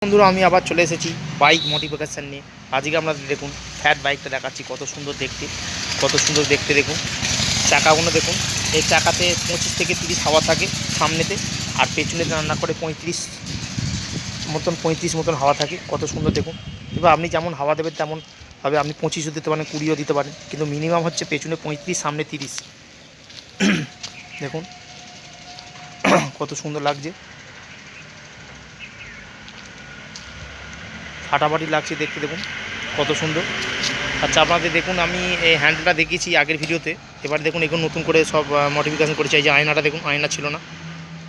বন্ধুরা আমি আবার চলে এসেছি বাইক মডিফিকেশান নিয়ে। আজকে আপনাদের দেখুন ফ্যাট বাইকটা দেখাচ্ছি, কত সুন্দর দেখতে দেখুন। চাকাগুলো দেখুন, এই চাকাতে 25 থেকে 30 হাওয়া থাকে সামনেতে, আর পেছনেতে রান্না করে 35 মতন হাওয়া থাকে। কত সুন্দর দেখুন। এবার আপনি যেমন হাওয়া দেবেন তেমন হবে, আপনি 25ও দিতে পারেন, 20ও দিতে পারেন, কিন্তু মিনিমাম হচ্ছে পেছনে 35, সামনে 30। দেখুন কত সুন্দর লাগছে, ফাটাফাটি লাগছে দেখতে। দেখুন কত সুন্দর। আচ্ছা আপনাদের দেখুন, আমি এই হ্যান্ডেলটা দেখিয়েছি আগের ভিডিওতে। এবার দেখুন এখন নতুন করে সব মডিফিকেশান করেছি। এই যে আয়নাটা দেখুন, আয়না ছিল না,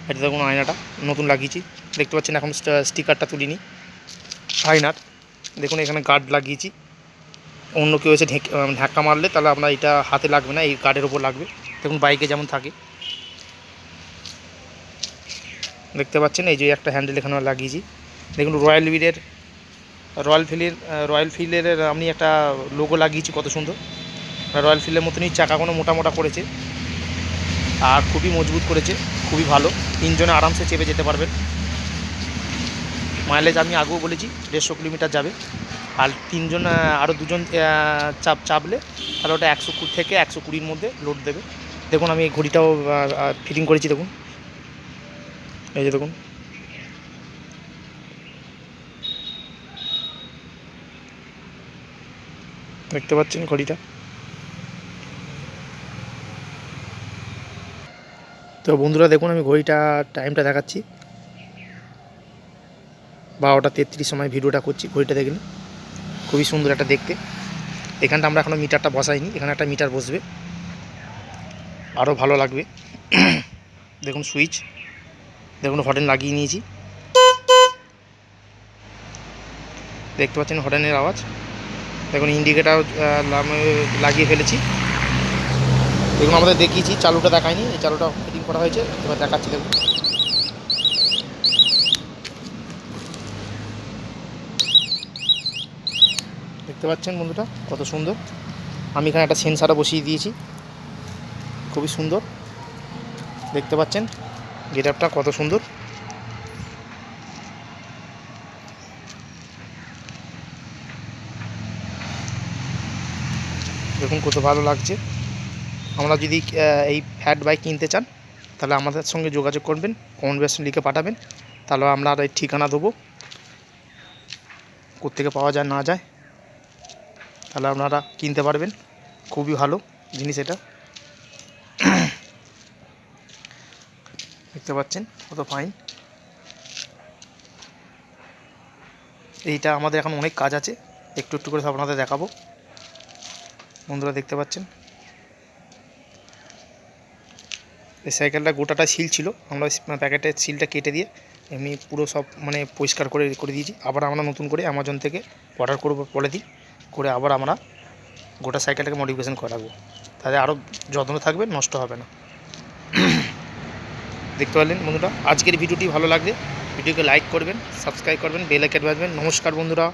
এটা দেখুন আয়নাটা নতুন লাগিয়েছি, দেখতে পাচ্ছেন। এখন স্টিকারটা তুলিনি আয়নার। দেখুন এখানে গার্ড লাগিয়েছি, অন্য কেউ এসে ধাক্কা মারলে তাহলে আপনার এটা হাতে লাগবে না, এই গার্ডের ওপর লাগবে। দেখুন বাইকে যেমন থাকে দেখতে পাচ্ছেন। এই যে একটা হ্যান্ডেল এখানে লাগিয়েছি। দেখুন রয়্যাল ফিল্ডের আমি একটা লোগো লাগিয়েছি, কত সুন্দর। রয়্যাল ফিল্ডের মতনই চাকাগুলো মোটা মোটা করেছে, আর খুবই মজবুত করেছে, খুবই ভালো। তিনজনে আরামসে চেপে যেতে পারবেন। মাইলেজ আমি আগেও বলেছি 150 কিলোমিটার যাবে। আর তিনজন আরও দুজন চাপলে তাহলে ওটা 100 থেকে 120-র মধ্যে লোড দেবে। দেখুন আমি এই ঘড়িটাও ফিটিং করেছি, দেখুন এই যে দেখুন। দেখতে পাচ্ছেন ঘড়িটা। তো বন্ধুরা দেখুন, আমি ঘড়িটা টাইমটা দেখাচ্ছি, 12টা 33 সময় ভিডিওটা করছি। ঘড়িটা দেখুন খুবই সুন্দর একটা দেখতে। এখানটা আমরা এখনও মিটারটা বসাইনি, এখানে একটা মিটার বসবে, আরও ভালো লাগবে। দেখুন সুইচ, দেখুন হর্ন লাগিয়ে নিয়েছি, দেখতে পাচ্ছেন হর্নের আওয়াজ। দেখুন ইন্ডিকেটার লাগিয়ে ফেলেছি। দেখুন আমাদের দেখিয়েছি, চালুটা দেখায়নি, এই চালুটা ফিটিং করা হয়েছে, এবার দেখাচ্ছি। দেখুন দেখতে পাচ্ছেন বন্ধুটা কত সুন্দর। আমি এখানে একটা সেন্সারও বসিয়ে দিয়েছি, খুবই সুন্দর দেখতে পাচ্ছেন। গেটআপটা কত সুন্দর। দেখুন কত ভালো লাগছে। আমরা যদি এই ফ্যাট বাইক কিনতে চান তাহলে আমাদের সঙ্গে যোগাযোগ করবেন, কমেন্ট বক্সে লিখে পাঠাবেন, তাহলে আমরা আর এই ঠিকানা দেবো, কোত্থেকে পাওয়া যায় না যায়, তাহলে আপনারা কিনতে পারবেন। খুবই ভালো জিনিস এটা, দেখতে পাচ্ছেন কত ফাইন। এইটা আমাদের এখন অনেক কাজ আছে, একটু একটু করে সব আপনাদের দেখাবো। বন্ধুরা দেখতে পাচ্ছেন এই সাইকেলটা গোটাটা সিল ছিল, আমরা প্যাকেটের সিলটা কেটে দিয়ে এমনি পুরো সব মানে পরিষ্কার করে দিয়েছি। আবার আমরা নতুন করে অ্যামাজন থেকে অর্ডার করবো বলে দিই, করে আবার আমরা গোটা সাইকেলটাকে মডিফিকেশান করে রাখবো, তাহলে আরও যত্ন থাকবে, নষ্ট হবে না। দেখতে পারলেন বন্ধুরা, আজকের ভিডিওটি ভালো লাগলে ভিডিওকে লাইক করবেন, সাবস্ক্রাইব করবেন, বেল আইকন বাজবেন। নমস্কার বন্ধুরা।